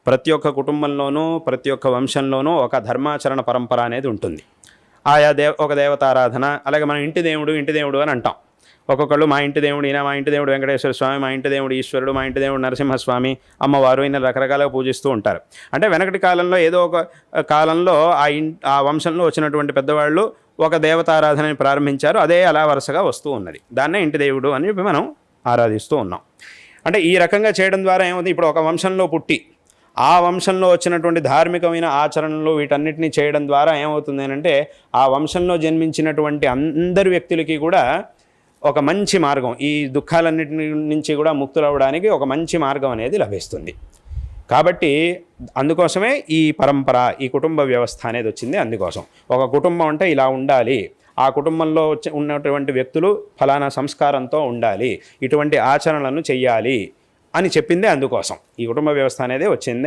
ప్రతి ఒక్క కుటుంబంలోనూ ప్రతి ఒక్క వంశంలోనూ ఒక ధర్మాచరణ పరంపర అనేది ఉంటుంది. ఆయా ఒక దేవతారాధన, అలాగే మన ఇంటి దేవుడు అని అంటాం. ఒక్కొక్కళ్ళు మా ఇంటి దేవుడు ఈయన, మా ఇంటి దేవుడు వెంకటేశ్వర స్వామి, మా ఇంటి దేవుడు ఈశ్వరుడు, మా ఇంటి దేవుడు నరసింహస్వామి, అమ్మవారు, ఈయన రకరకాలుగా పూజిస్తూ ఉంటారు. అంటే వెనకటి కాలంలో ఏదో ఒక కాలంలో ఆ వంశంలో వచ్చినటువంటి పెద్దవాళ్ళు ఒక దేవతారాధనని ప్రారంభించారు. అదే అలా వరుసగా వస్తూ ఉన్నది. దాన్నే ఇంటి దేవుడు అని చెప్పి మనం ఆరాధిస్తూ ఉన్నాం. అంటే ఈ రకంగా చేయడం ద్వారా ఏమవుతుంది, ఇప్పుడు ఒక వంశంలో పుట్టి ఆ వంశంలో వచ్చినటువంటి ధార్మికమైన ఆచరణలు వీటన్నిటిని చేయడం ద్వారా ఏమవుతుంది అంటే ఆ వంశంలో జన్మించినటువంటి అందరి వ్యక్తులకి కూడా ఒక మంచి మార్గం, ఈ దుఃఖాలన్నిటి నుంచి కూడా ముక్తులవ్వడానికి ఒక మంచి మార్గం అనేది లభిస్తుంది. కాబట్టి అందుకోసమే ఈ పరంపర, ఈ కుటుంబ వ్యవస్థ అనేది వచ్చింది. అందుకోసం ఒక కుటుంబం అంటే ఇలా ఉండాలి, ఆ కుటుంబంలో ఉన్నటువంటి వ్యక్తులు ఫలానా సంస్కారంతో ఉండాలి, ఇటువంటి ఆచరణలను చెయ్యాలి అని చెప్పిందే అందుకోసం ఈ కుటుంబ వ్యవస్థ అనేది వచ్చిందే.